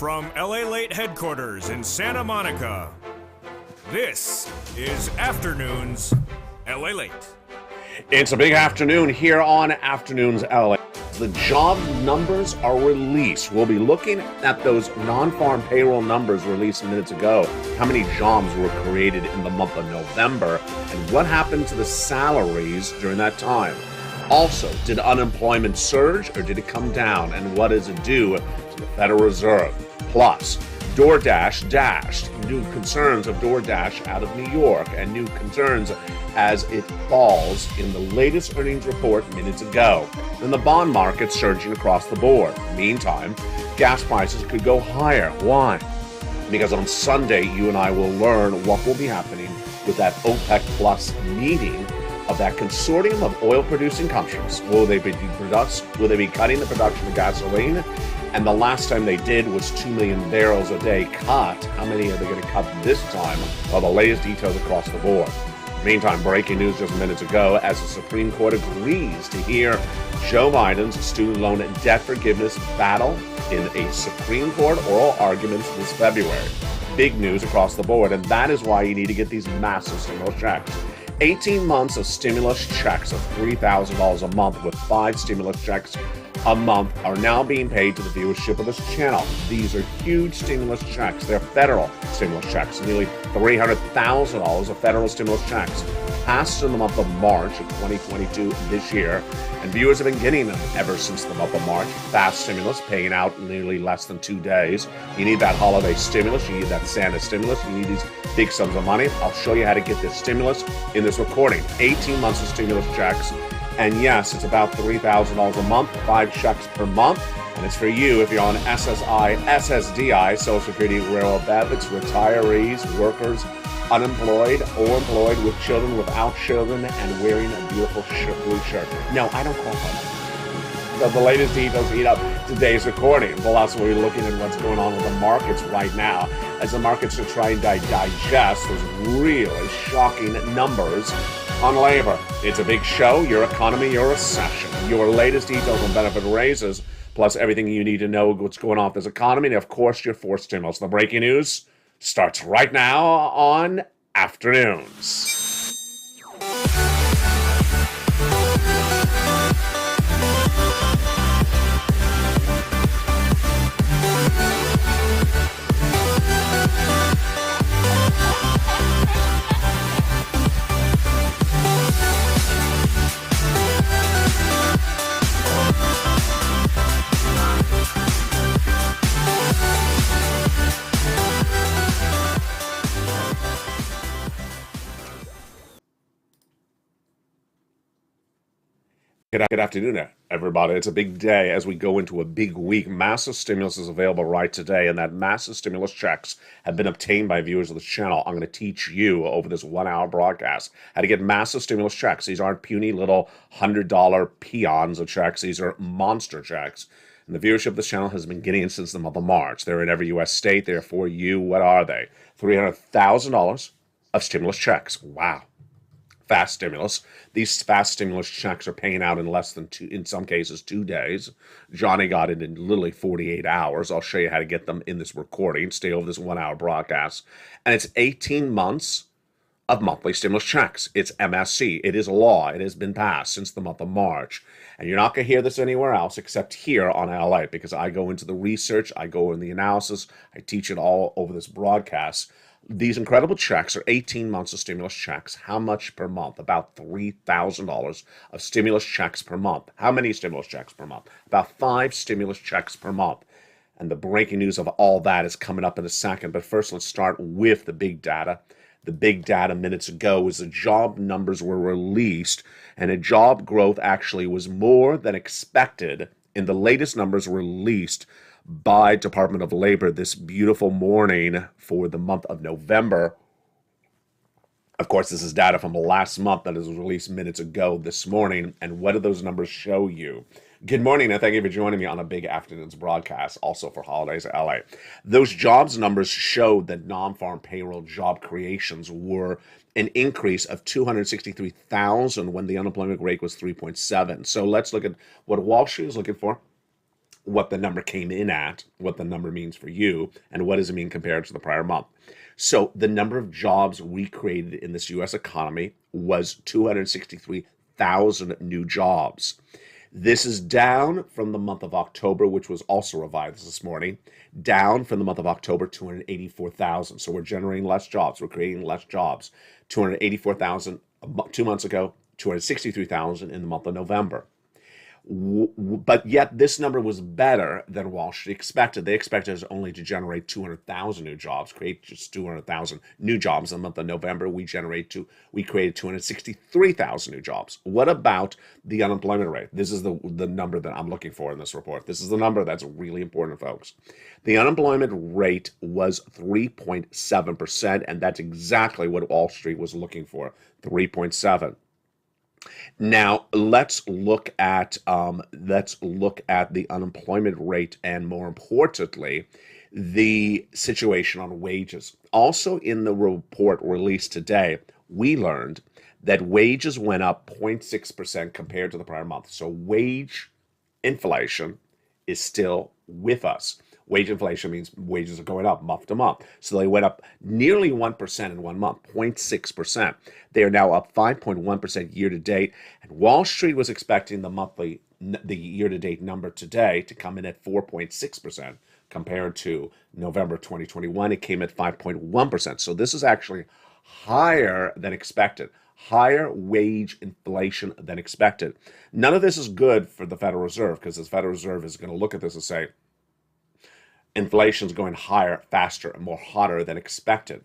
From LALATE headquarters in Santa Monica, this is Afternoons LALATE. It's a big afternoon here on Afternoons LA. The job numbers are released. We'll be looking at those non-farm payroll numbers released minutes ago. How many jobs were created in the month of November, and what happened to the salaries during that time? Also, did unemployment surge or did it come down, and what does it do to the Federal Reserve? Plus, DoorDash dashed. New concerns of DoorDash out of New York, and new concerns as it falls in the latest earnings report minutes ago. Then the bond market surging across the board. Meantime, gas prices could go higher. Why? Because on Sunday, you and I will learn what will be happening with that OPEC Plus meeting of that consortium of oil-producing countries. Will they be cutting the production of gasoline? And the last time they did was 2 million barrels a day cut. How many are they going to cut this time? Well, the latest details across the board. Meantime, breaking news just minutes ago as the Supreme Court agrees to hear Joe Biden's student loan debt forgiveness battle in a Supreme Court oral arguments this February. Big news across the board, and that is why you need to get these massive stimulus checks. 18 months of stimulus checks of $3,000 a month with 5 stimulus checks a month are now being paid to the viewership of this channel. These are huge stimulus checks. They're federal stimulus checks. Nearly $300,000 of federal stimulus checks passed in the month of March of 2022 this year, and viewers have been getting them ever since the month of March. Fast stimulus paying out in nearly less than 2 days. You need that holiday stimulus. You need that Santa stimulus. You need these big sums of money. I'll show you how to get this stimulus in this recording. 18 months of stimulus checks. And yes, it's about $3,000 a month, 5 checks per month. And it's for you if you're on SSI, SSDI, Social Security, railroad benefits, retirees, workers, unemployed, or employed with children, without children, and wearing a beautiful blue shirt. No, I don't qualify. The latest details heat up today's recording. We'll also be looking at what's going on with the markets right now as the markets are trying to digest those really shocking numbers on labor. It's a big show, your economy, your recession, your latest details on benefit raises, plus everything you need to know what's going on with this economy, and of course your 4th stimulus. The breaking news starts right now on Afternoons. Good afternoon, everybody. It's a big day as we go into a big week. Massive stimulus is available right today, and that massive stimulus checks have been obtained by viewers of the channel. I'm going to teach you over this 1-hour broadcast how to get massive stimulus checks. These aren't puny little $100 peons of checks. These are monster checks. And the viewership of this channel has been getting since the month of March. They're in every U.S. state. They're for you. What are they? $300,000 of stimulus checks. Wow. Fast stimulus. These fast stimulus checks are paying out in less than 2, in some cases 2 days. Johnny got it in literally 48 hours. I'll show you how to get them in this recording. Stay over this 1-hour broadcast. And it's 18 months of monthly stimulus checks. It's MSC. It is law. It has been passed since the month of March. And you're not going to hear this anywhere else except here on LA, because I go into the research, I go in the analysis, I teach it all over this broadcast. These incredible checks are 18 months of stimulus checks. How much per month? About $3,000 of stimulus checks per month. How many stimulus checks per month? About 5 stimulus checks per month. And the breaking news of all that is coming up in a second. But first, let's start with the big data. The big data minutes ago was the job numbers were released, and the job growth actually was more than expected in the latest numbers released by Department of Labor this beautiful morning for the month of November. Of course, this is data from last month that was released minutes ago this morning. And what do those numbers show you? Good morning, and thank you for joining me on a big afternoon's broadcast, also for Holidays LA. Those jobs numbers showed that non-farm payroll job creations were an increase of 263,000 when the unemployment rate was 3.7. So let's look at what Wall Street is looking for what the number came in at, what the number means for you, and what does it mean compared to the prior month. So the number of jobs we created in this U.S. economy was 263,000 new jobs. This is down from the month of October, which was also revised this morning, down from the month of October, 284,000. So we're generating less jobs. We're creating less jobs. 284,000 2 months ago, 263,000 in the month of November. But yet this number was better than Wall Street expected. They expected us only to generate 200,000 new jobs, create just 200,000 new jobs. In the month of November, we created 263,000 new jobs. What about the unemployment rate? This is the number that I'm looking for in this report. This is the number that's really important, folks. The unemployment rate was 3.7%, and that's exactly what Wall Street was looking for, 3.7. Now let's look at the unemployment rate, and more importantly, the situation on wages. Also, in the report released today, we learned that wages went up 0.6% compared to the prior month. So wage inflation is still with us. Wage inflation means wages are going up month to month. So they went up nearly 1% in 1 month, 0.6%. They are now up 5.1% year to date. And Wall Street was expecting the year to date number today to come in at 4.6% compared to November 2021. It came at 5.1%. So this is actually higher than expected. Higher wage inflation than expected. None of this is good for the Federal Reserve, because the Federal Reserve is going to look at this and say, inflation's going higher, faster, and more hotter than expected.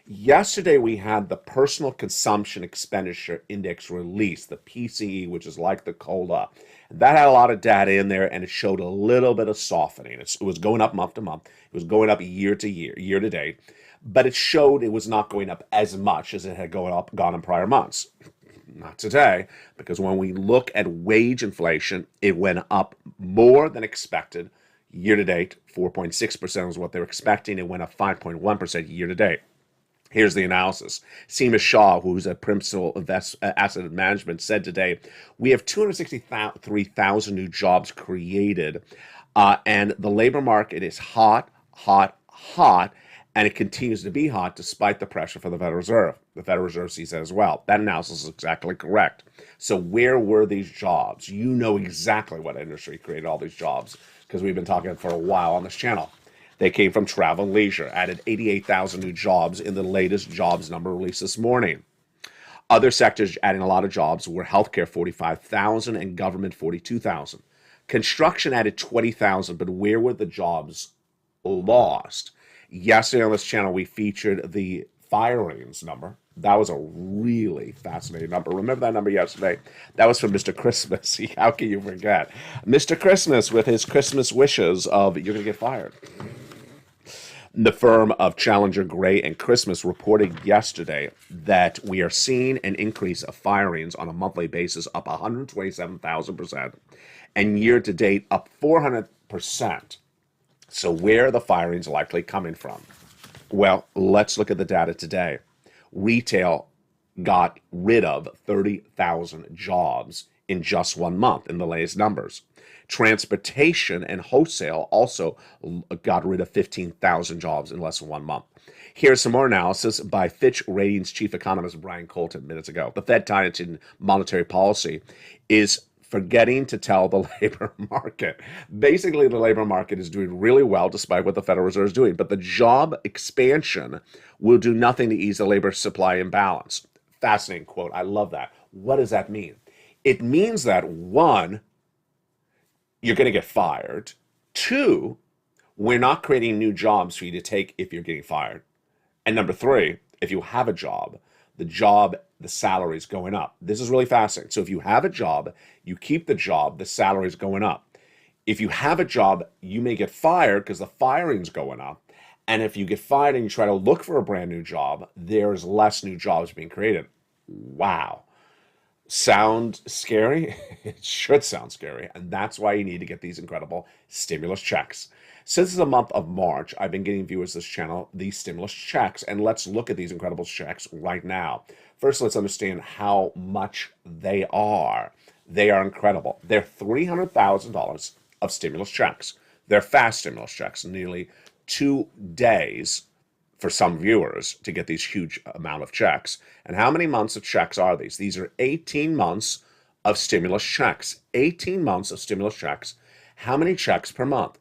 Yesterday, we had the Personal Consumption Expenditure Index released, the PCE, which is like the COLA. That had a lot of data in there, and it showed a little bit of softening. It was going up month to month. It was going up year to year, year to date. But it showed it was not going up as much as it had gone in prior months. Not today, because when we look at wage inflation, it went up more than expected. Year to date, 4.6% was what they were expecting. It went up 5.1% year to date. Here's the analysis. Seema Shah, who's at Principal Asset Management, said today, we have 263,000 new jobs created, and the labor market is hot, hot, hot, and it continues to be hot despite the pressure from the Federal Reserve. The Federal Reserve sees that as well. That analysis is exactly correct. So where were these jobs? You know exactly what industry created all these jobs, because we've been talking for a while on this channel. They came from travel and leisure, added 88,000 new jobs in the latest jobs number released this morning. Other sectors adding a lot of jobs were healthcare, 45,000, and government, 42,000. Construction added 20,000, but where were the jobs lost? Yesterday on this channel, we featured the firings number. That was a really fascinating number. Remember that number yesterday? That was from Mr. Christmas. How can you forget? Mr. Christmas with his Christmas wishes of you're going to get fired. The firm of Challenger, Gray, and Christmas reported yesterday that we are seeing an increase of firings on a monthly basis up 127,000%, and year to date up 400%. So where are the firings likely coming from? Well, let's look at the data today. Retail got rid of 30,000 jobs in just 1 month in the latest numbers. Transportation and wholesale also got rid of 15,000 jobs in less than 1 month. Here's some more analysis by Fitch Ratings chief economist Brian Colton minutes ago. The Fed tightening monetary policy is forgetting to tell the labor market. Basically, the labor market is doing really well despite what the Federal Reserve is doing, but the job expansion will do nothing to ease the labor supply imbalance. Fascinating quote. I love that. What does that mean? It means that, one, you're going to get fired. Two, we're not creating new jobs for you to take if you're getting fired. And number three, if you have a job, the salary is going up. This is really fascinating. So if you have a job, you keep the job, the salary is going up. If you have a job, you may get fired because the firing's going up. And if you get fired and you try to look for a brand new job, there's less new jobs being created. Wow. Sound scary? It should sound scary. And that's why you need to get these incredible stimulus checks. Since the month of March, I've been getting viewers this channel these stimulus checks, and let's look at these incredible checks right now. First, let's understand how much they are. They are incredible. They're $300,000 of stimulus checks. They're fast stimulus checks, nearly 2 days for some viewers to get these huge amount of checks. And how many months of checks are these? These are 18 months of stimulus checks. 18 months of stimulus checks. How many checks per month?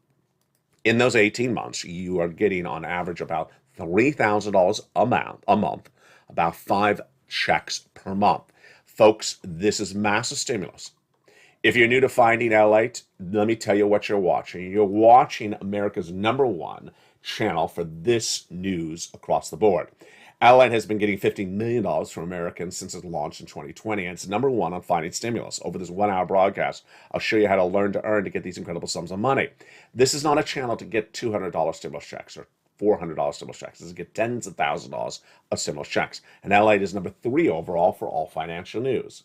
In those 18 months, you are getting on average about $3,000 a month, about 5 checks per month. Folks, this is massive stimulus. If you're new to Finding LATE, let me tell you what you're watching. You're watching America's #1 channel for this news across the board. LATE has been getting $50 million from Americans since it launched in 2020, and it's #1 on finding stimulus. Over this 1-hour broadcast, I'll show you how to learn to earn to get these incredible sums of money. This is not a channel to get $200 stimulus checks or $400 stimulus checks. This is to get tens of thousands of dollars of stimulus checks. And LATE is #3 overall for all financial news.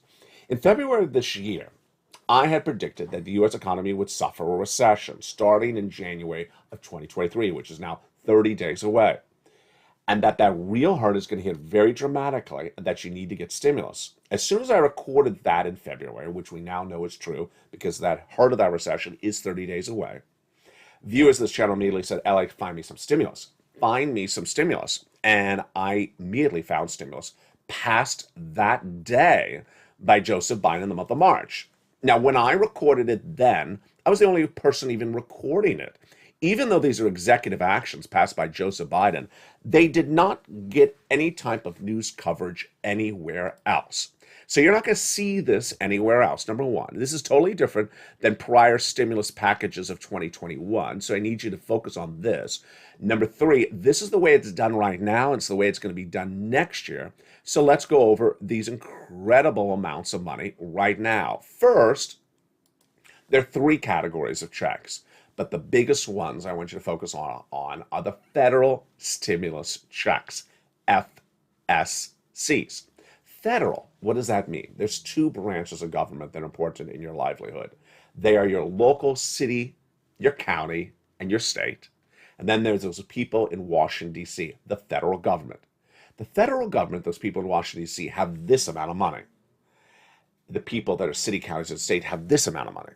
In February of this year, I had predicted that the U.S. economy would suffer a recession starting in January of 2023, which is now 30 days away. And that real hurt is going to hit very dramatically, and that you need to get stimulus. As soon as I recorded that in February, which we now know is true because that heart of that recession is 30 days away, viewers of this channel immediately said, LA, find me some stimulus. Find me some stimulus. And I immediately found stimulus passed that day by Joseph Biden in the month of March. Now, when I recorded it then, I was the only person even recording it. Even though these are executive actions passed by Joseph Biden, they did not get any type of news coverage anywhere else. So you're not going to see this anywhere else, #1. This is totally different than prior stimulus packages of 2021, so I need you to focus on this. #3, this is the way it's done right now, and it's the way it's going to be done next year. So let's go over these incredible amounts of money right now. First, there are 3 categories of checks, but the biggest ones I want you to focus on are the federal stimulus checks, FSCs. Federal, what does that mean? There's 2 branches of government that are important in your livelihood. They are your local city, your county, and your state. And then there's those people in Washington, D.C., the federal government. The federal government, those people in Washington, D.C., have this amount of money. The people that are city, counties, and state have this amount of money.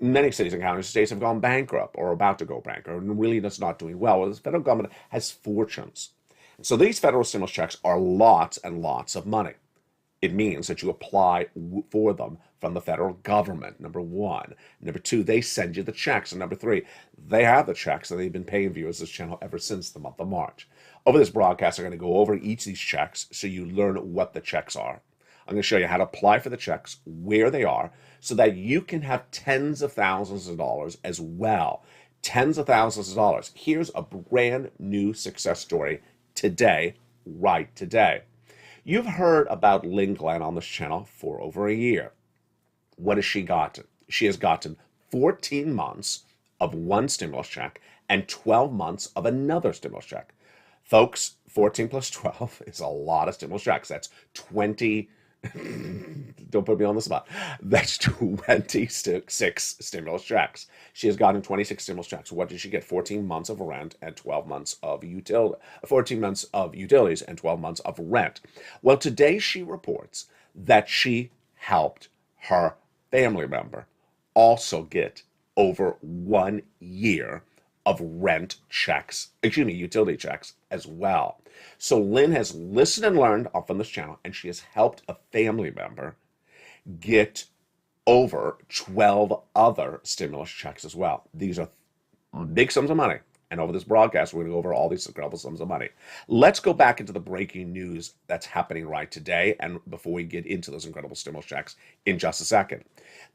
Many cities and counties and states have gone bankrupt or about to go bankrupt and really just not doing well. Well, the federal government has fortunes. So these federal stimulus checks are lots and lots of money. It means that you apply for them from the federal government, #1. #2, they send you the checks. And #3, they have the checks and they've been paying viewers this channel ever since the month of March. Over this broadcast, I'm going to go over each of these checks so you learn what the checks are. I'm going to show you how to apply for the checks, where they are, so that you can have tens of thousands of dollars as well. Tens of thousands of dollars. Here's a brand new success story today, right today. You've heard about Lynn Glenn on this channel for over a year. What has she gotten? She has gotten 14 months of one stimulus check and 12 months of another stimulus check. Folks, 14 plus 12 is a lot of stimulus checks. That's 20. Don't put me on the spot. That's 26 stimulus checks. She has gotten 26 stimulus checks. What did she get? 14 months of rent and 12 months of utility. 14 months of utilities and 12 months of rent. Well, today she reports that she helped her family member also get over 1 year of rent checks, utility checks as well. So Lynn has listened and learned from this channel, and she has helped a family member get over 12 other stimulus checks as well. These are big sums of money. And over this broadcast, we're going to go over all these incredible sums of money. Let's go back into the breaking news that's happening right today, and before we get into those incredible stimulus checks in just a second.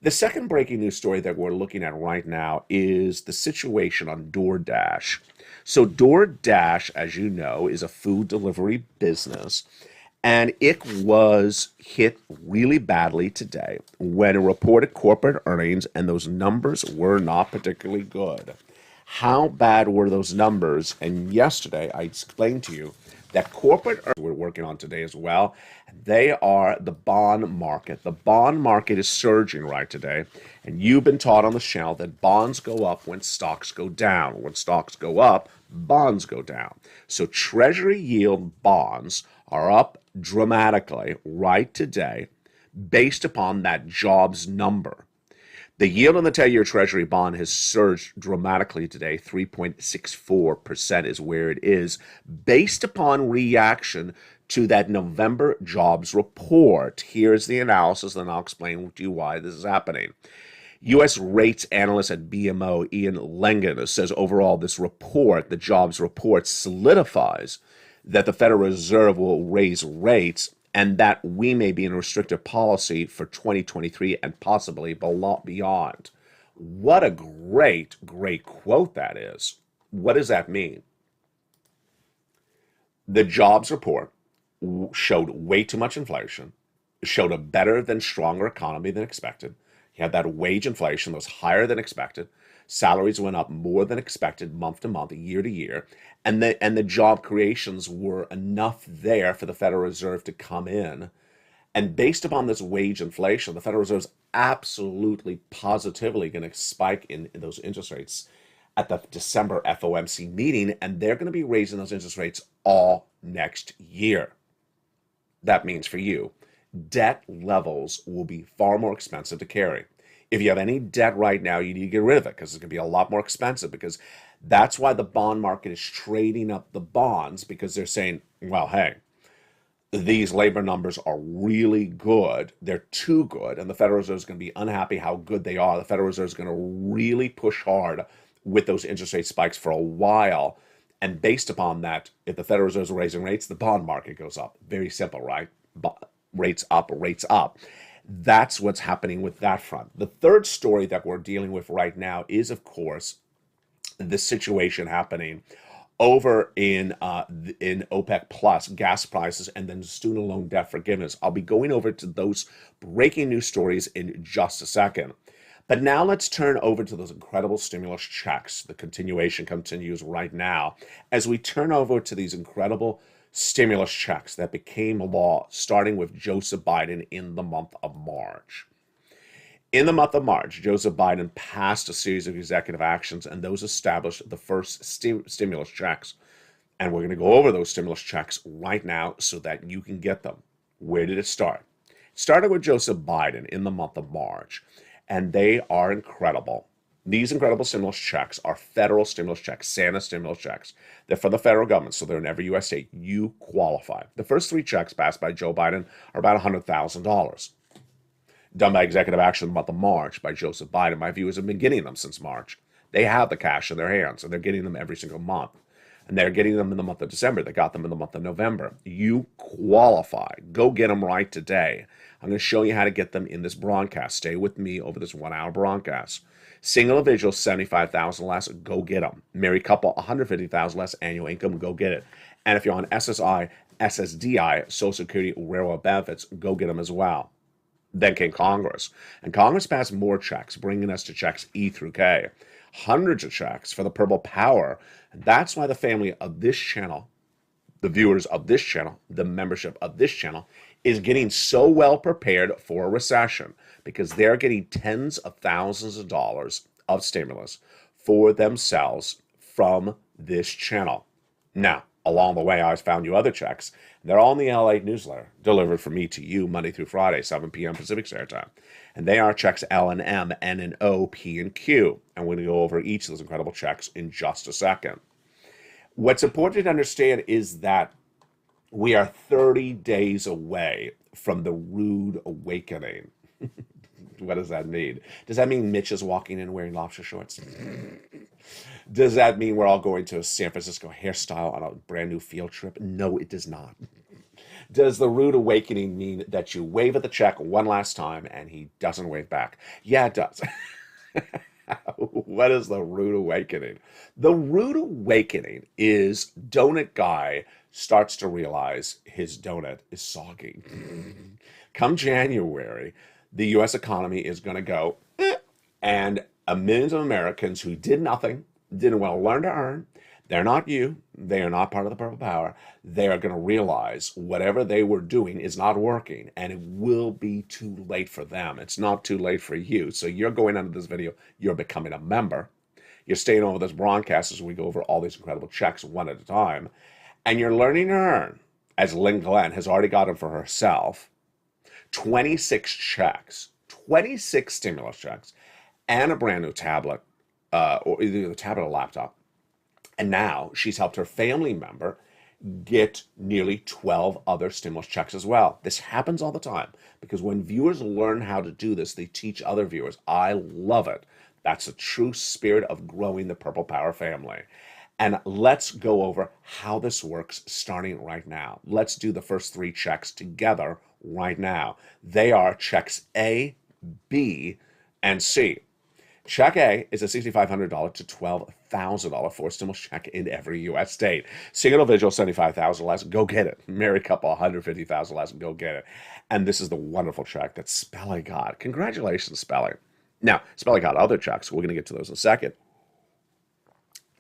The second breaking news story that we're looking at right now is the situation on DoorDash. So DoorDash, as you know, is a food delivery business, and it was hit really badly today when it reported corporate earnings, and those numbers were not particularly good. How bad were those numbers? And yesterday, I explained to you that corporate earnings we're working on today as well. They are the bond market. The bond market is surging right today. And you've been taught on the channel that bonds go up when stocks go down. When stocks go up, bonds go down. So Treasury yield bonds are up dramatically right today based upon that jobs number. The yield on the 10-year Treasury bond has surged dramatically today. 3.64% is where it is, based upon reaction to that November jobs report. Here's the analysis, and I'll explain to you why this is happening. U.S. rates analyst at BMO, Ian Lengen, says overall this report, the jobs report, solidifies that the Federal Reserve will raise rates and that we may be in restrictive policy for 2023 and possibly beyond. What a great, great quote that is. What does that mean? The jobs report showed way too much inflation, showed a better than stronger economy than expected. You had that wage inflation that was higher than expected. Salaries went up more than expected month to month, year to year. And the job creations were enough there for the Federal Reserve to come in. And based upon this wage inflation, the Federal Reserve's absolutely positively going to spike in those interest rates at the December FOMC meeting, and they're going to be raising those interest rates all next year. That means for you, debt levels will be far more expensive to carry. If you have any debt right now, you need to get rid of it because it's going to be a lot more expensive, because that's why the bond market is trading up the bonds, because they're saying, well, hey, these labor numbers are really good. They're too good. And the Federal Reserve is going to be unhappy how good they are. The Federal Reserve is going to really push hard with those interest rate spikes for a while. And based upon that, if the Federal Reserve is raising rates, the bond market goes up. Very simple, right? Rates up, rates up. That's what's happening with that front. The third story that we're dealing with right now is, of course, the situation happening over in OPEC Plus, gas prices, and then student loan debt forgiveness. I'll be going over to those breaking news stories in just a second. But now let's turn over to those incredible stimulus checks. The continuation continues right now as we turn over to these incredible stimulus checks that became law, starting with Joseph Biden in the month of March. In the month of March, Joseph Biden passed a series of executive actions, and those established the first stimulus checks. And we're going to go over those stimulus checks right now so that you can get them. Where did it start? It started with Joseph Biden in the month of March, and they are incredible. These incredible stimulus checks are federal stimulus checks, Santa stimulus checks. They're for the federal government, so they're in every U.S. state. You qualify. The first three checks passed by Joe Biden are about $100,000. Done by executive action in the month of March by Joseph Biden. My viewers have been getting them since March. They have the cash in their hands, and they're getting them every single month. And they're getting them in the month of December. They got them in the month of November. You qualify. Go get them right today. I'm going to show you how to get them in this broadcast. Stay with me over this 1 hour broadcast. Single individual, $75,000 less, go get them. Married couple, $150,000 less annual income, go get it. And if you're on SSI, SSDI, Social Security, Railroad benefits, go get them as well. Then came Congress. And Congress passed more checks, bringing us to checks E through K. Hundreds of checks for the Purple Power. And that's why the family of this channel, the viewers of this channel, the membership of this channel, is getting so well prepared for a recession, because they're getting tens of thousands of dollars of stimulus for themselves from this channel. Now, along the way, I found you other checks. They're all in the LALATE newsletter, delivered from me to you Monday through Friday, 7 p.m. Pacific Standard Time. And they are checks L and M, N and O, P and Q. And we're going to go over each of those incredible checks in just a second. What's important to understand is that we are 30 days away from the rude awakening. What does that mean? Does that mean Mitch is walking in wearing lobster shorts? Does that mean we're all going to a San Francisco hairstyle on a brand new field trip? No, it does not. Does the rude awakening mean that you wave at the check one last time and he doesn't wave back? Yeah, it does. What is the rude awakening? The rude awakening is donut guy starts to realize his donut is soggy. Come January, the U.S. economy is going to go, and millions of Americans who did nothing, didn't want to learn to earn, they're not you, they are not part of the Purple Power, they are going to realize whatever they were doing is not working, and it will be too late for them. It's not too late for you. So you're going under this video, you're becoming a member, you're staying over this broadcast as we go over all these incredible checks one at a time, and you're learning to earn, as Lynn Glenn has already gotten for herself, 26 checks, 26 stimulus checks and a brand new tablet, or either a tablet or laptop. And now she's helped her family member get nearly 12 other stimulus checks as well. This happens all the time because when viewers learn how to do this, they teach other viewers. I love it. That's a true spirit of growing the Purple Power family. And let's go over how this works starting right now. Let's do the first 3 checks together right now. They are checks A, B, and C. Check A is a $6,500 to $12,000 for stimulus check in every U.S. state. Single individual, $75,000 less, go get it. Married couple, $150,000 less, go get it. And this is the wonderful check that Spelly got. Congratulations, Spelly. Now, Spelly got other checks. We're going to get to those in a second.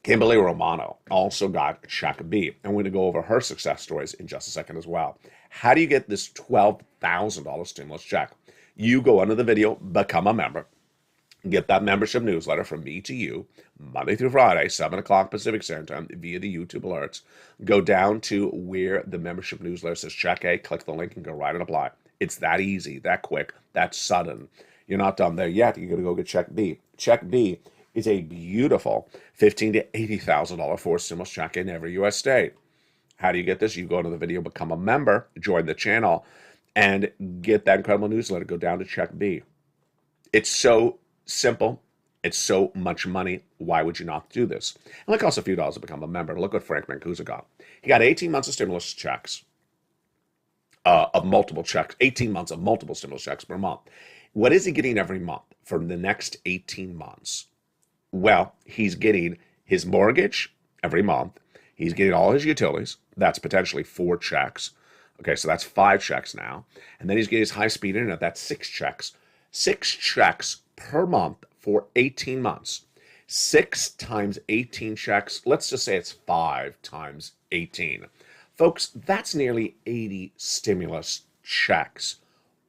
Kimberly Romano also got check B, and we're going to go over her success stories in just a second as well. How do you get this $12,000 stimulus check? You go under the video, become a member. Get that membership newsletter from me to you, Monday through Friday, 7 o'clock Pacific Standard Time, via the YouTube alerts. Go down to where the membership newsletter says check A, click the link, and go right and apply. It's that easy, that quick, that sudden. You're not done there yet. You're going to go get check B. Check B is a beautiful $15,000 to $80,000 for stimulus check in every U.S. state. How do you get this? You go to the video, become a member, join the channel, and get that incredible newsletter. Go down to check B. It's so simple. It's so much money. Why would you not do this? And it costs a few dollars to become a member. Look what Frank Mancuso got. He got 18 months of stimulus checks, of multiple checks, 18 months of multiple stimulus checks per month. What is he getting every month for the next 18 months? Well, he's getting his mortgage every month. He's getting all his utilities. That's potentially 4 checks. Okay, so that's 5 checks now. And then he's getting his high-speed internet. That's 6 checks. 6 checks per month for 18 months. 6 times 18 checks, let's just say it's 5 times 18. Folks, that's nearly 80 stimulus checks.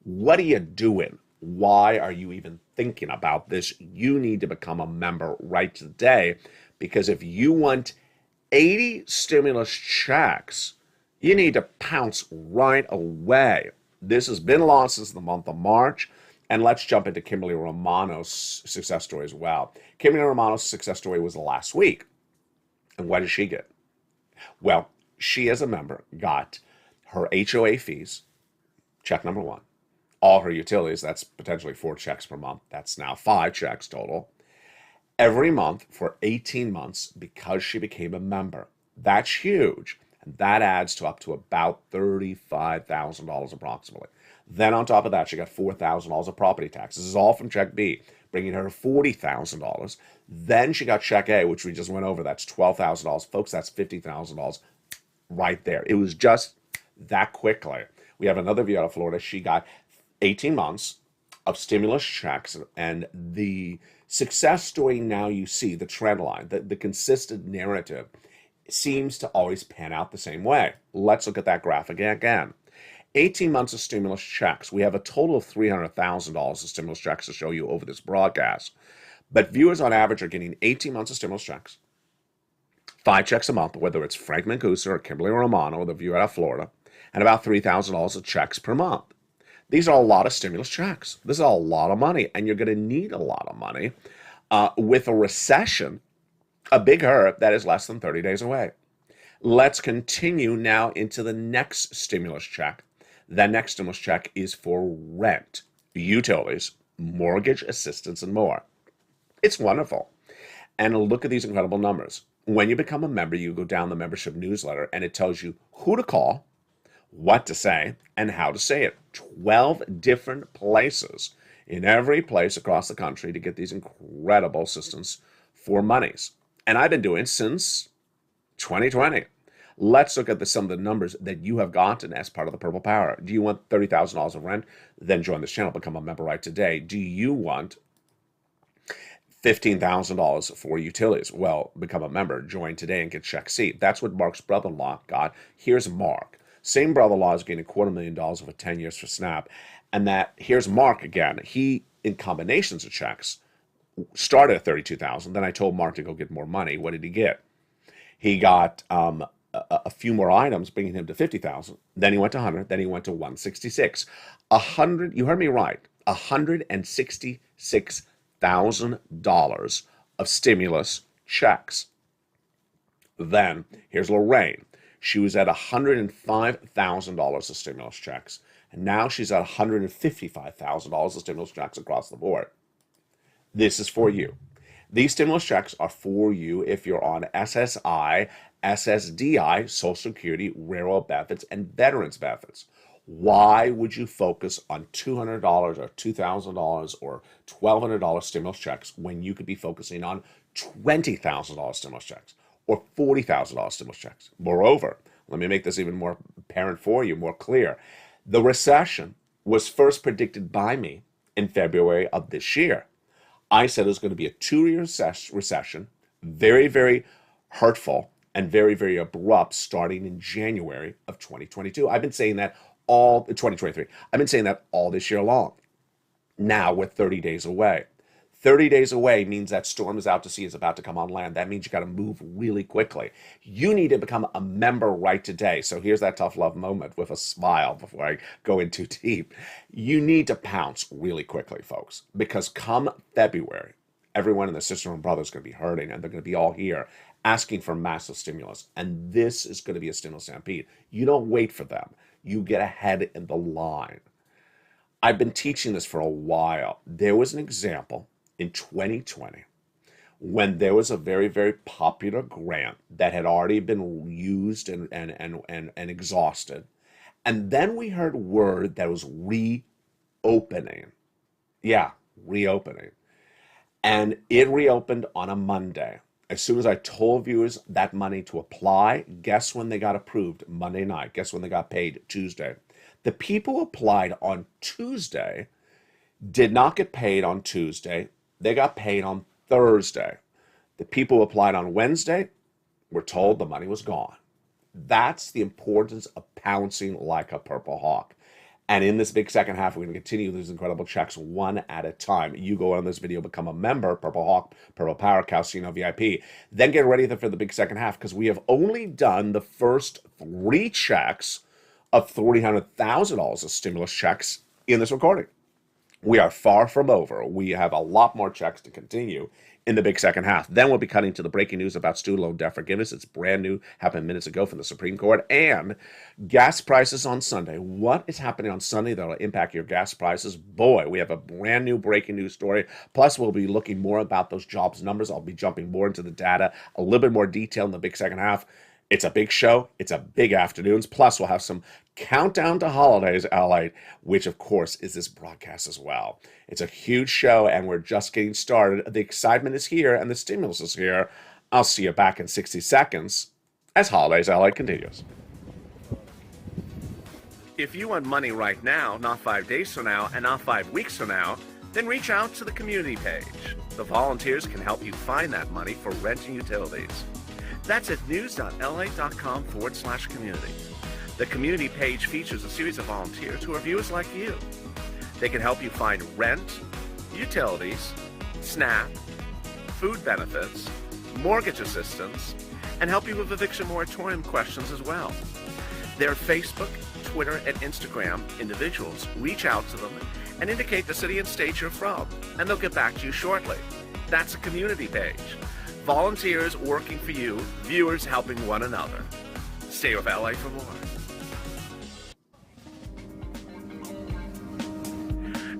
What are you doing? Why are you even thinking about this? You need to become a member right today, because if you want 80 stimulus checks, you need to pounce right away. This has been launched since the month of March. And let's jump into Kimberly Romano's success story as well. Kimberly Romano's success story was last week. And what did she get? Well, she as a member got her HOA fees, check number 1. All her utilities, that's potentially 4 checks per month. That's now 5 checks total. Every month for 18 months because she became a member. That's huge. And that adds to up to about $35,000 approximately. Then on top of that, she got $4,000 of property tax. This is all from check B, bringing her $40,000. Then she got check A, which we just went over. That's $12,000. Folks, that's $50,000 right there. It was just that quickly. We have another view out of Florida. She got 18 months of stimulus checks, and the success story now you see, the trend line, the consistent narrative seems to always pan out the same way. Let's look at that graphic again. 18 months of stimulus checks. We have a total of $300,000 of stimulus checks to show you over this broadcast. But viewers on average are getting 18 months of stimulus checks, 5 checks a month, whether it's Frank Mancuso or Kimberly Romano or the viewer out of Florida, and about $3,000 of checks per month. These are a lot of stimulus checks. This is a lot of money, and you're going to need a lot of money. With a recession, a big hurt that is less than 30 days away. Let's continue now into the next stimulus check. The next stimulus check is for rent, utilities, mortgage assistance, and more. It's wonderful. And look at these incredible numbers. When you become a member, you go down the membership newsletter, and it tells you who to call, what to say, and how to say it. 12 different places in every place across the country to get these incredible assistance for monies. And I've been doing since 2020. Let's look at some of the numbers that you have gotten as part of the Purple Power. Do you want $30,000 of rent? Then join this channel, become a member right today. Do you want $15,000 for utilities? Well, become a member, join today, and get check C. That's what Mark's brother-in-law got. Here's Mark. Same brother-in-law is getting $250,000 over 10 years for SNAP. And that, here's Mark again. He, in combinations of checks, started at $32,000. Then I told Mark to go get more money. What did he get? He got a few more items, bringing him to $50,000. Then he went to 100. Then he went to 166. 100. You heard me right. $166 $200,000 of stimulus checks. Then here's Lorraine. She was at $105,000 of stimulus checks, and now she's at $155,000 of stimulus checks across the board. This is for you. These stimulus checks are for you if you're on SSI, SSDI, Social Security, railroad benefits, and veterans benefits. Why would you focus on $200 or $2,000 or $1,200 stimulus checks when you could be focusing on $20,000 stimulus checks or $40,000 stimulus checks? Moreover, let me make this even more apparent for you, more clear. The recession was first predicted by me in February of this year. I said it was going to be a 2-year recession, very, very hurtful and very, very abrupt starting in January of 2022. I've been saying that all 2023. I've been saying that all this year long. Now we're 30 days away. 30 days away means that storm is out to sea, is about to come on land. That means you got to move really quickly. You need to become a member right today. So here's that tough love moment with a smile before I go in too deep. You need to pounce really quickly, folks, because come February, everyone in the sister and brother is going to be hurting, and they're going to be all here asking for massive stimulus. And this is going to be a stimulus stampede. You don't wait for them. You get ahead in the line. I've been teaching this for a while. There was an example in 2020 when there was a very, very popular grant that had already been used and exhausted. And then we heard word that it was reopening. Yeah, reopening. And it reopened on a Monday. As soon as I told viewers that money to apply, guess when they got approved? Monday night. Guess when they got paid? Tuesday. The people who applied on Tuesday did not get paid on Tuesday. They got paid on Thursday. The people who applied on Wednesday were told the money was gone. That's the importance of pouncing like a purple hawk. And in this big second half, we're going to continue these incredible checks one at a time. You go on this video, become a member, Purple Hawk, Purple Power, Calcino VIP. Then get ready for the big second half, because we have only done the first 3 checks of $300,000 of stimulus checks in this recording. We are far from over. We have a lot more checks to continue in the big second half. Then we'll be cutting to the breaking news about student loan debt forgiveness. It's brand new, happened minutes ago from the Supreme Court. And gas prices on Sunday. What is happening on Sunday that will impact your gas prices? Boy, we have a brand new breaking news story. Plus, we'll be looking more about those jobs numbers. I'll be jumping more into the data, a little bit more detail in the big second half. It's a big show. It's a big afternoons. Plus, we'll have some countdown to holidays, LALATE, which, of course, is this broadcast as well. It's a huge show, and we're just getting started. The excitement is here, and the stimulus is here. I'll see you back in 60 seconds as Holidays LALATE continues. If you want money right now, not 5 days from now, and not 5 weeks from now, then reach out to the community page. The volunteers can help you find that money for rent and utilities. That's at news.la.com/community. The community page features a series of volunteers who are viewers like you. They can help you find rent, utilities, SNAP, food benefits, mortgage assistance, and help you with eviction moratorium questions as well. Their Facebook, Twitter, and Instagram individuals reach out to them and indicate the city and state you're from, and they'll get back to you shortly. That's a community page. Volunteers working for you, viewers helping one another. Stay with LA for more.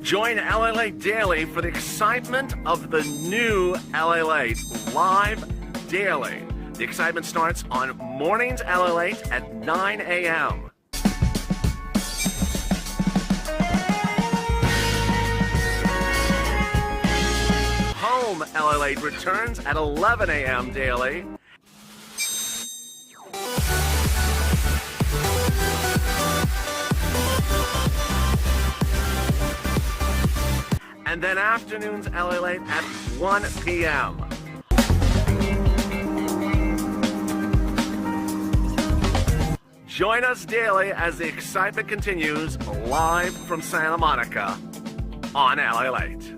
Join LALATE Daily for the excitement of the new LALATE live daily. The excitement starts on mornings LALATE at 9 a.m. Home LALATE returns at 11 a.m. daily. And then afternoons LALATE at 1 p.m. Join us daily as the excitement continues live from Santa Monica on LALATE.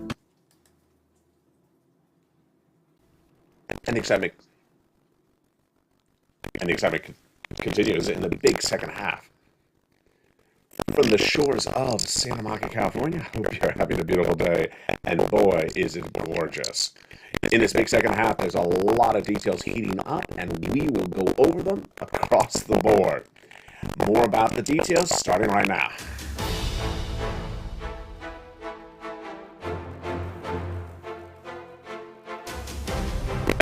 And the excitement continues in the big second half. From the shores of Santa Monica, California, hope you're having a beautiful day. And boy, is it gorgeous. In this big second half, there's a lot of details heating up, and we will go over them across the board. More about the details starting right now.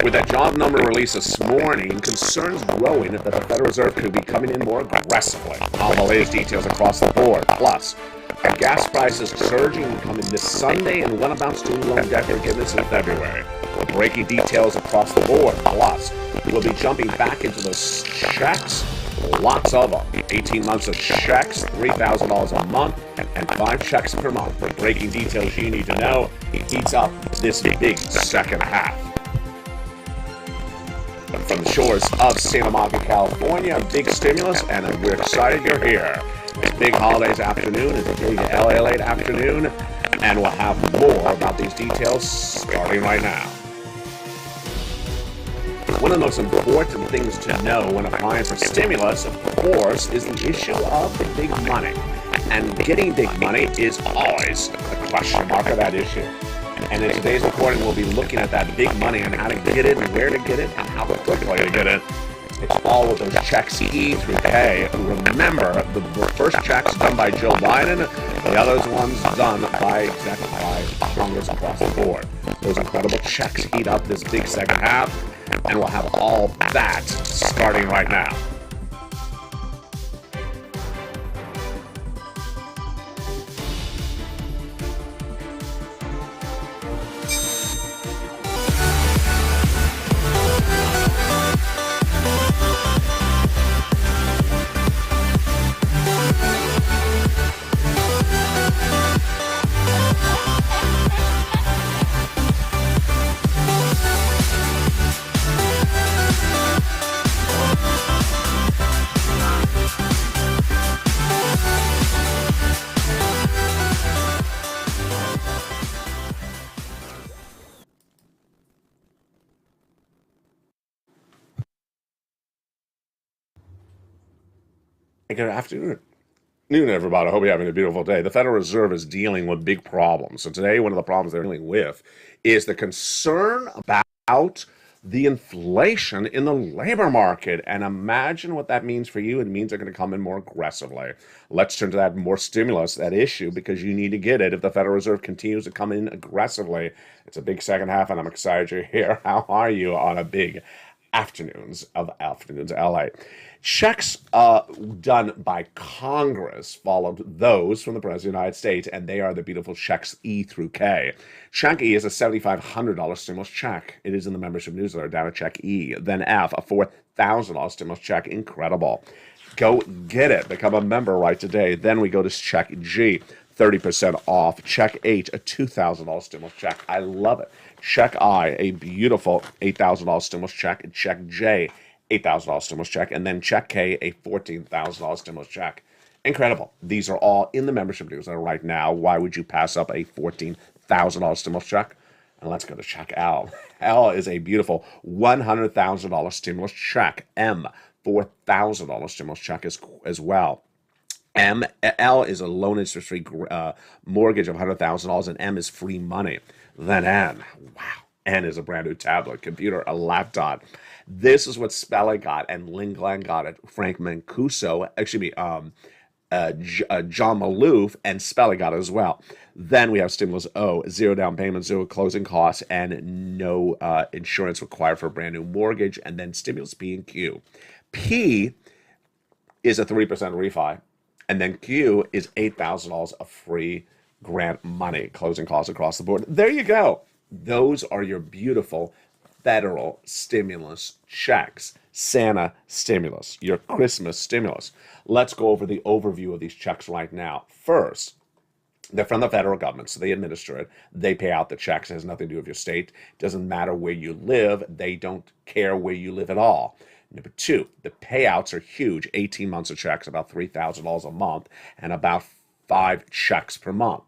With that job number release this morning, concerns growing that the Federal Reserve could be coming in more aggressively. All the latest details across the board. Plus, gas prices surging coming this Sunday and what about student loan debt forgiveness in February. Breaking details across the board. Plus, we'll be jumping back into those checks. Lots of them. 18 months of checks, $3,000 a month, and 5 checks per month. Breaking details you need to know. Heats up this big second half. From the shores of Santa Monica, California, big stimulus, and we're excited you're here. It's big holidays afternoon, it's a big LALATE afternoon, and we'll have more about these details starting right now. One of the most important things to know when applying for stimulus, of course, is the issue of the big money. And getting big money is always a question mark of that issue. And in today's recording, we'll be looking at that big money and how to get it, and where to get it, and how quickly to get it. It's all with those checks E through K. Remember, the first checks done by Joe Biden, the other ones done by Congress across the board. Those incredible checks heat up this big second half, and we'll have all that starting right now. Good afternoon, everybody. I hope you're having a beautiful day. The Federal Reserve is dealing with big problems. So today, one of the problems they're dealing with is the concern about the inflation in the labor market. And imagine what that means for you. It means they're going to come in more aggressively. Let's turn to that more stimulus, that issue, because you need to get it if the Federal Reserve continues to come in aggressively. It's a big second half, and I'm excited you're here. How are you on a big afternoons LA? Checks done by Congress followed those from the President of the United States, and they are the beautiful checks E through K. Check E is a $7,500 stimulus check. It is in the membership newsletter down at check E. Then F, a $4,000 stimulus check. Incredible. Go get it. Become a member right today. Then we go to check G, 30% off. Check H, a $2,000 stimulus check. I love it. Check I, a beautiful $8,000 stimulus check. And check J, $8,000 stimulus check, and then check K, a $14,000 stimulus check. Incredible. These are all in the membership newsletter right now. Why would you pass up a $14,000 stimulus check? And let's go to check L. L is a beautiful $100,000 stimulus check. M, $4,000 stimulus check as well. L is a loan interest-free mortgage of $100,000, and M is free money. Then N, wow. N is a brand new tablet, computer, a laptop. This is what Spelling got, and Lynn Glenn got it. Frank Mancuso, John Maloof, and Spelling got it as well. Then we have stimulus O, 0 down payment, 0 closing costs, and no insurance required for a brand new mortgage. And then stimulus P and Q. P is a 3% refi, and then Q is $8,000 of free grant money, closing costs across the board. There you go. Those are your beautiful federal stimulus checks. Santa stimulus, your Christmas stimulus. Let's go over the overview of these checks right now. First, they're from the federal government, so they administer it. They pay out the checks. It has nothing to do with your state. It doesn't matter where you live. They don't care where you live at all. Number two, the payouts are huge. 18 months of checks, about $3,000 a month, and about 5 checks per month.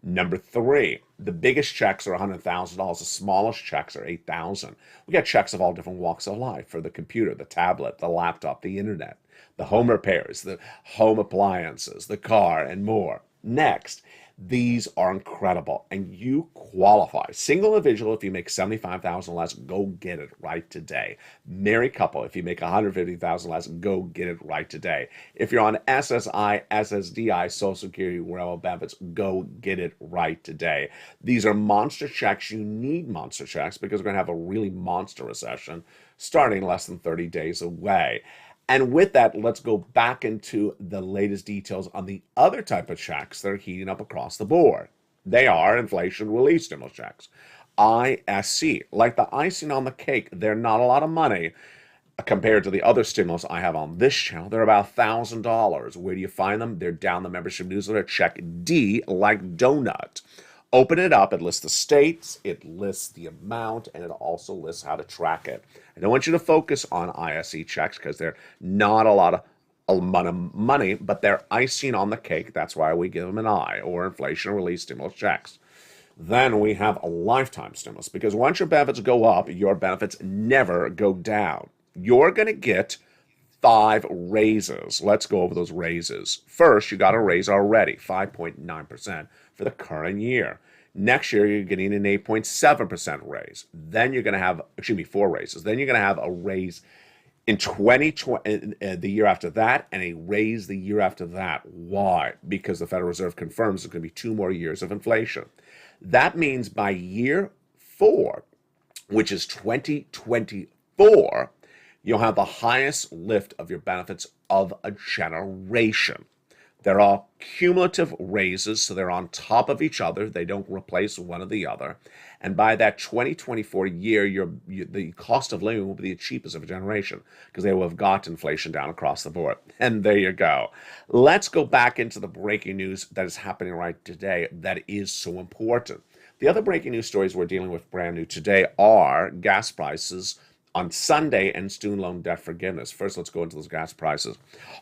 Number three, the biggest checks are $100,000. The smallest checks are $8,000. We got checks of all different walks of life for the computer, the tablet, the laptop, the internet, the home repairs, the home appliances, the car, and more. Next, these are incredible, and you qualify. Single individual, if you make $75,000 less, go get it right today. Married couple, if you make $150,000 less, go get it right today. If you're on SSI, SSDI, Social Security, Relevant Benefits, go get it right today. These are monster checks. You need monster checks because we're going to have a really monster recession starting less than 30 days away. And with that, let's go back into the latest details on the other type of checks that are heating up across the board. They are inflation relief stimulus checks, ISC. Like the icing on the cake, they're not a lot of money compared to the other stimulus I have on this channel. They're about $1,000. Where do you find them? They're down the membership newsletter. Check D like donut. Open it up, it lists the states, it lists the amount, and it also lists how to track it. I don't want you to focus on ISE checks because they're not a lot of money, but they're icing on the cake. That's why we give them an I, or inflation relief stimulus checks. Then we have a lifetime stimulus, because once your benefits go up, your benefits never go down. You're going to get 5 raises. Let's go over those raises. First, you got a raise already, 5.9% for the current year. Next year, you're getting an 8.7% raise. Then you're going to have, 4 raises. Then you're going to have a raise in 2020, the year after that, and a raise the year after that. Why? Because the Federal Reserve confirms there's going to be 2 more years of inflation. That means by year 4, which is 2024, you'll have the highest lift of your benefits of a generation. They're all cumulative raises, so they're on top of each other. They don't replace one or the other. And by that 2024 year, the cost of living will be the cheapest of a generation because they will have got inflation down across the board. And there you go. Let's go back into the breaking news that is happening right today that is so important. The other breaking news stories we're dealing with brand new today are gas prices on Sunday and student loan debt forgiveness. First, let's go into those gas prices.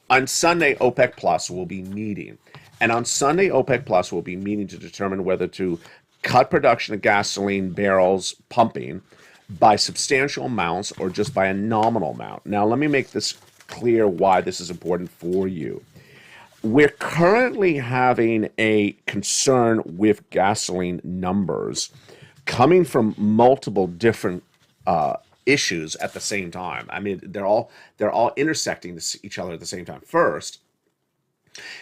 On Sunday, OPEC Plus will be meeting. And on Sunday, OPEC Plus will be meeting to determine whether to cut production of gasoline barrels pumping by substantial amounts or just by a nominal amount. Now, let me make this clear why this is important for you. We're currently having a concern with gasoline numbers coming from multiple different issues at the same time. I mean, they're all intersecting each other at the same time. First,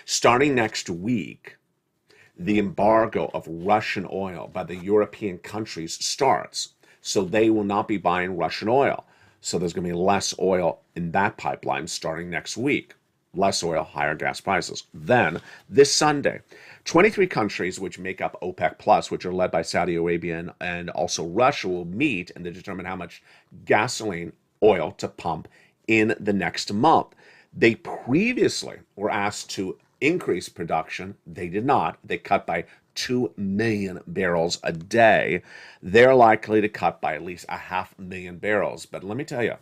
starting next week, the embargo of Russian oil by the European countries starts. So they will not be buying Russian oil. So there's going to be less oil in that pipeline starting next week. Less oil, higher gas prices. Then, this Sunday, 23 countries which make up OPEC Plus, which are led by Saudi Arabia and also Russia, will meet and they determine how much gasoline oil to pump in the next month. They previously were asked to increase production. They did not. They cut by 2 million barrels a day. They're likely to cut by at least 500,000 barrels. But let me tell you,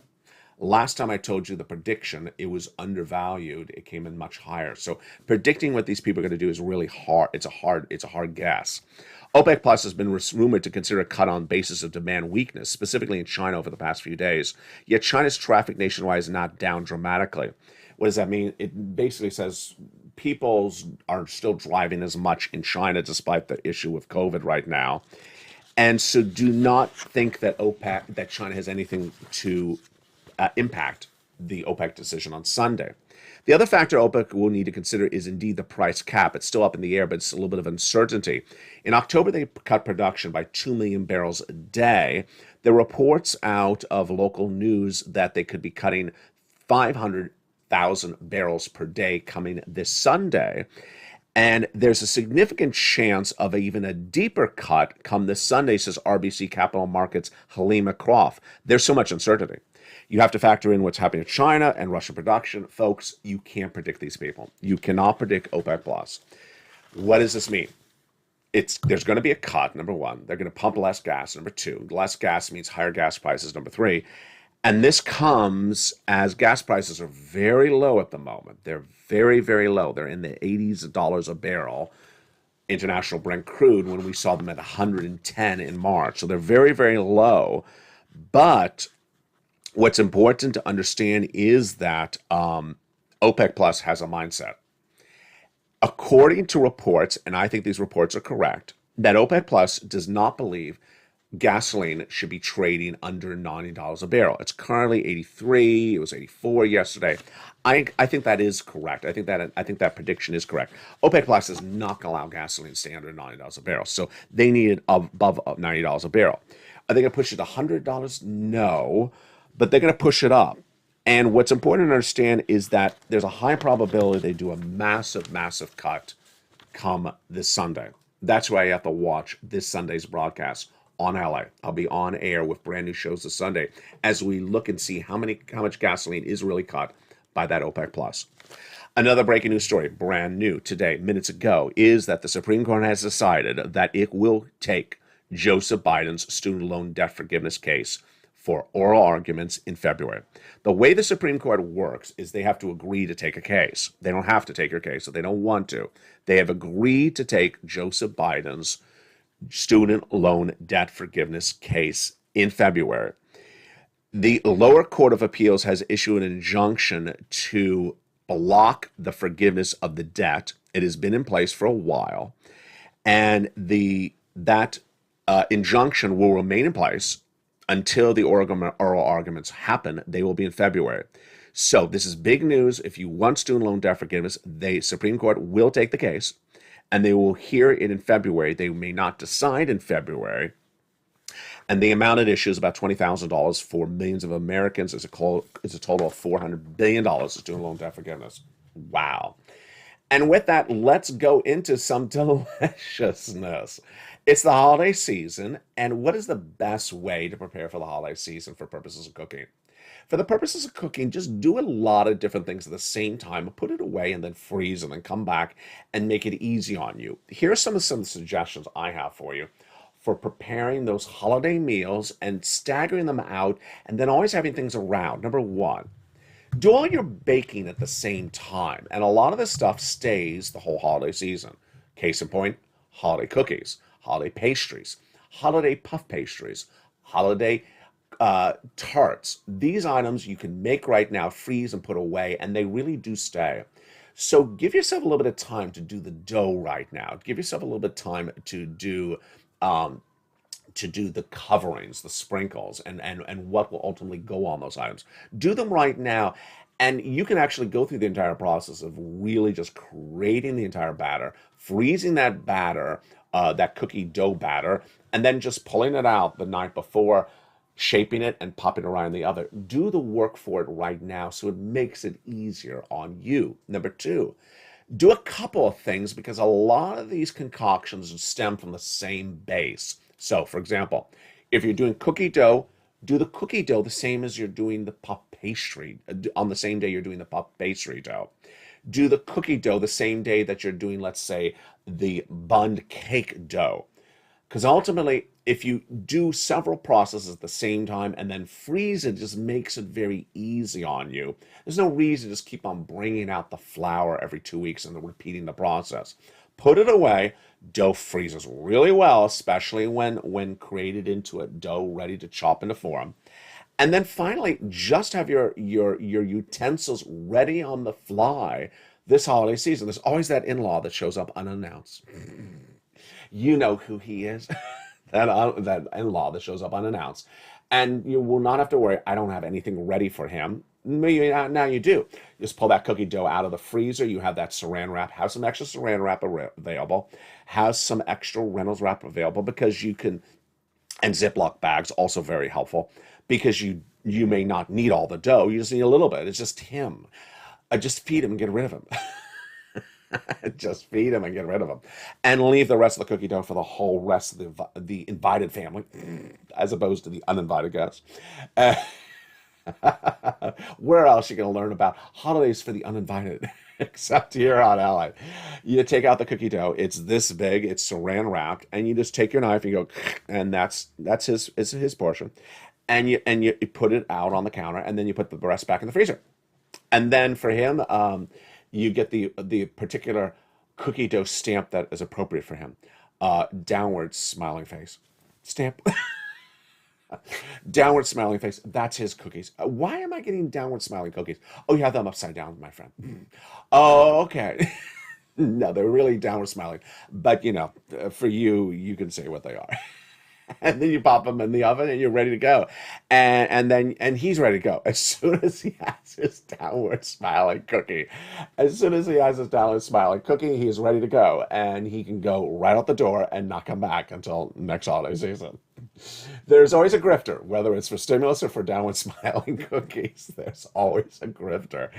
last time I told you the prediction, it was undervalued. It came in much higher. So predicting what these people are going to do is really hard. It's a hard guess. OPEC Plus has been rumored to consider a cut on basis of demand weakness, specifically in China over the past few days. Yet China's traffic nationwide is not down dramatically. What does that mean? It basically says people are still driving as much in China despite the issue with COVID right now. And so do not think that China has anything to impact the OPEC decision on Sunday. The other factor OPEC will need to consider is indeed the price cap. It's still up in the air, but it's a little bit of uncertainty. In October, they cut production by 2 million barrels a day. There are reports out of local news that they could be cutting 500,000 barrels per day coming this Sunday. And there's a significant chance of even a deeper cut come this Sunday, says RBC Capital Markets' Halima Croft. There's so much uncertainty. You have to factor in what's happening in China and Russian production. Folks, you can't predict these people. You cannot predict OPEC Plus. What does this mean? There's going to be a cut, number one. They're going to pump less gas, number two. Less gas means higher gas prices, number three. And this comes as gas prices are very low at the moment. They're very, very low. They're in the $80s a barrel. international Brent crude when we saw them at 110 in March. So they're very, very low. But what's important to understand is that OPEC Plus has a mindset. According to reports, and I think these reports are correct, that OPEC Plus does not believe gasoline should be trading under $90 a barrel. It's currently 83. It was 84 yesterday. I think that is correct. I think that prediction is correct. OPEC Plus is not going to allow gasoline to stay under $90 a barrel. So they need it above $90 a barrel. Are they going to push it to $100? No, but they're going to push it up. And what's important to understand is that there's a high probability they do a massive, massive cut come this Sunday. That's why you have to watch this Sunday's broadcast on LA. I'll be on air with brand new shows this Sunday as we look and see how much gasoline is really cut by that OPEC Plus. Another breaking news story, brand new today, minutes ago, is that the Supreme Court has decided that it will take Joseph Biden's student loan debt forgiveness case for oral arguments in February. The way the Supreme Court works is they have to agree to take a case. They don't have to take your case, so they don't want to. They have agreed to take Joseph Biden's student loan debt forgiveness case in February. The lower court of appeals has issued an injunction to block the forgiveness of the debt. It has been in place for a while, and that injunction will remain in place until the oral arguments happen. They will be in February. So this is big news. If you want student loan debt forgiveness, the Supreme Court will take the case, and they will hear it in February. They may not decide in February. And the amount at issue is about $20,000 for millions of Americans. It's a total of $400 billion of student loan debt forgiveness. Wow. And with that, let's go into some deliciousness. It's the holiday season, and what is the best way to prepare for the holiday season for purposes of cooking? For the purposes of cooking, just do a lot of different things at the same time, put it away and then freeze and then come back and make it easy on you. Here are some suggestions I have for you for preparing those holiday meals and staggering them out and then always having things around. Number one, do all your baking at the same time. And a lot of this stuff stays the whole holiday season. Case in point, holiday cookies, holiday pastries, holiday puff pastries, holiday tarts. These items you can make right now, freeze and put away, and they really do stay. So give yourself a little bit of time to do the dough right now. Give yourself a little bit of time to do the coverings, the sprinkles, and what will ultimately go on those items. Do them right now, and you can actually go through the entire process of really just creating the entire batter, freezing that batter, that cookie dough batter, and then just pulling it out the night before, shaping it and popping it around the oven. Do the work for it right now so it makes it easier on you. Number two, do a couple of things because a lot of these concoctions stem from the same base. So, for example, if you're doing cookie dough, do the cookie dough the same as you're doing the puff pastry, on the same day you're doing the puff pastry dough. Do the cookie dough the same day that you're doing, let's say, the bunned cake dough. Because ultimately, if you do several processes at the same time and then freeze it, just makes it very easy on you. There's no reason to just keep on bringing out the flour every 2 weeks and then repeating the process. Put it away. Dough freezes really well, especially when created into a dough ready to chop into form. And then finally, just have your utensils ready on the fly this holiday season. There's always that in-law that shows up unannounced. You know who he is. that in-law that shows up unannounced. And you will not have to worry, I don't have anything ready for him. Maybe now you do. Just pull that cookie dough out of the freezer. You have that saran wrap. Have some extra saran wrap available. Have some extra Reynolds wrap available because you can, and Ziploc bags, also very helpful, because you may not need all the dough. You just need a little bit. It's just him. Just feed him and get rid of him. Just feed him and get rid of him. And leave the rest of the cookie dough for the whole rest of the invited family, as opposed to the uninvited guests. Where else are you going to learn about holidays for the uninvited? Except here on LA. You take out the cookie dough. It's this big. It's saran wrapped. And you just take your knife and you go, and that's his portion. And you put it out on the counter, and then you put the rest back in the freezer. And then for him, you get the particular cookie dough stamp that is appropriate for him. Downward smiling face. Stamp. Downward smiling face. That's his cookies. Why am I getting downward smiling cookies? Oh, you have them upside down, my friend. Oh, okay. No, they're really downward smiling. But, for you, you can say what they are. And then you pop them in the oven and you're ready to go. And he's ready to go. As soon as he has his downward smiling cookie, he is ready to go. And he can go right out the door and not come back until next holiday season. There's always a grifter, whether it's for stimulus or for downward smiling cookies. There's always a grifter.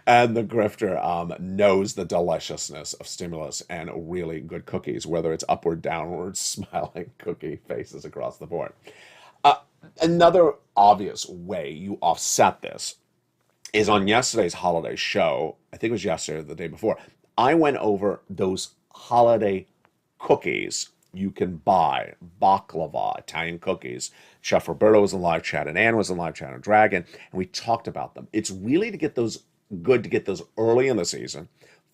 And the grifter knows the deliciousness of stimulus and really good cookies, whether it's upward, downward smiling cookie faces across the board. Another obvious way you offset this is on yesterday's holiday show. I think it was yesterday or the day before. I went over those holiday cookies you can buy, baklava, Italian cookies. Chef Roberto was in live chat, and Ann was in live chat, and Dragon, and we talked about them. It's really to get those early in the season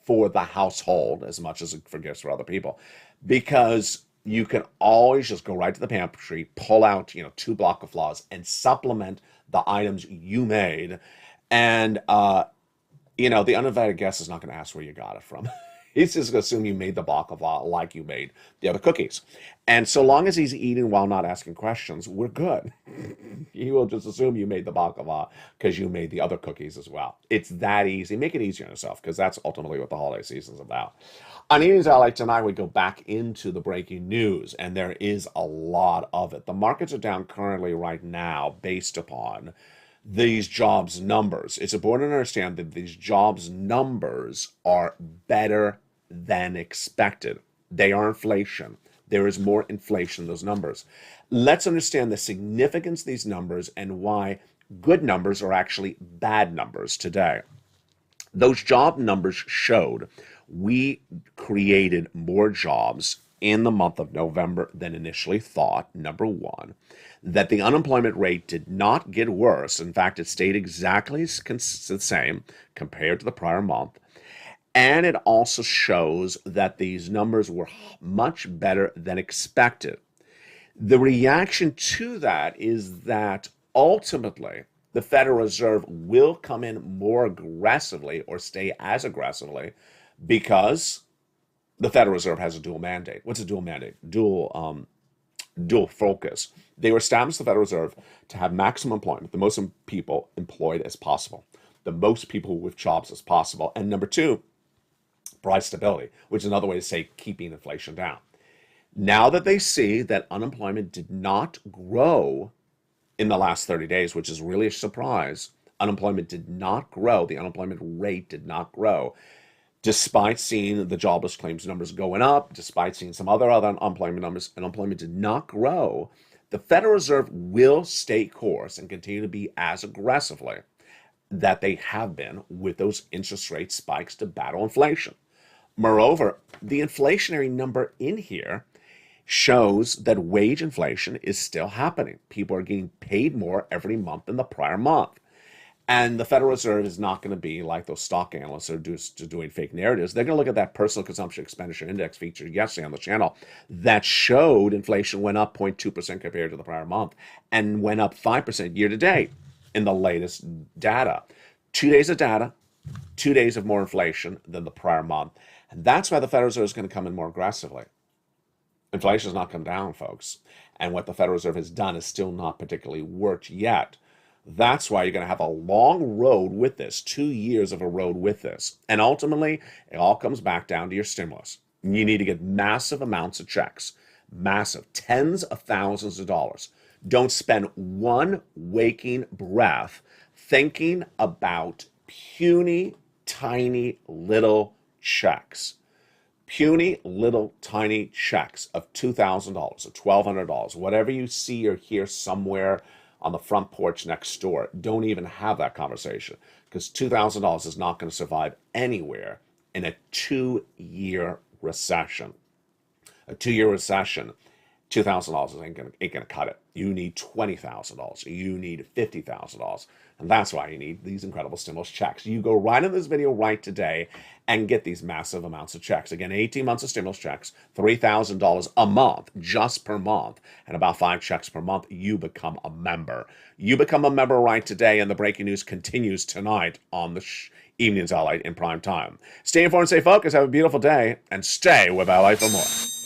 for the household as much as for gifts for other people, because you can always just go right to the pantry, pull out 2 block of flours, and supplement the items you made, and the uninvited guest is not going to ask where you got it from. He's just going to assume you made the baklava like you made the other cookies. And so long as he's eating while not asking questions, we're good. He will just assume you made the baklava because you made the other cookies as well. It's that easy. Make it easy on yourself, because that's ultimately what the holiday season is about. On Evenings LA tonight, we go back into the breaking news, and there is a lot of it. The markets are down currently right now based upon these jobs numbers. It's important to understand that these jobs numbers are better than expected. They are inflation. There is more inflation in those numbers. Let's understand the significance of these numbers and why good numbers are actually bad numbers today. Those job numbers showed we created more jobs in the month of November than initially thought, number one. That the unemployment rate did not get worse. In fact, it stayed exactly the same compared to the prior month. And it also shows that these numbers were much better than expected. The reaction to that is that ultimately the Federal Reserve will come in more aggressively or stay as aggressively because the Federal Reserve has a dual mandate. What's a dual mandate? Dual focus. They were established, the Federal Reserve, to have maximum employment, the most people employed as possible, the most people with jobs as possible, and number two, price stability, which is another way to say keeping inflation down. Now that they see that unemployment did not grow in the last 30 days, which is really a surprise, unemployment did not grow, the unemployment rate did not grow, despite seeing the jobless claims numbers going up, despite seeing some other unemployment numbers, unemployment did not grow. The Federal Reserve will stay course and continue to be as aggressively that they have been with those interest rate spikes to battle inflation. Moreover, the inflationary number in here shows that wage inflation is still happening. People are getting paid more every month than the prior month. And the Federal Reserve is not going to be like those stock analysts that are doing fake narratives. They're going to look at that personal consumption expenditure index featured yesterday on the channel that showed inflation went up 0.2% compared to the prior month and went up 5% year to date in the latest data. 2 days of data, 2 days of more inflation than the prior month. And that's why the Federal Reserve is going to come in more aggressively. Inflation has not come down, folks. And what the Federal Reserve has done is still not particularly worked yet. That's why you're going to have a long road with this, 2 years of a road with this. And ultimately, it all comes back down to your stimulus. You need to get massive amounts of checks, massive, tens of thousands of dollars. Don't spend one waking breath thinking about puny, tiny, little checks. Puny, little, tiny checks of $2,000 or $1,200, whatever you see or hear somewhere on the front porch next door. Don't even have that conversation, because $2,000 is not going to survive anywhere in a 2-year recession. A 2-year recession $2,000 ain't gonna cut it. You need $20,000. You need $50,000. And that's why you need these incredible stimulus checks. You go right in this video right today and get these massive amounts of checks. Again, 18 months of stimulus checks, $3,000 a month, just per month, and about 5 checks per month. You become a member. You become a member right today, and the breaking news continues tonight on the Evenings LA in prime time. Stay informed, stay focused, have a beautiful day, and stay with LA for more.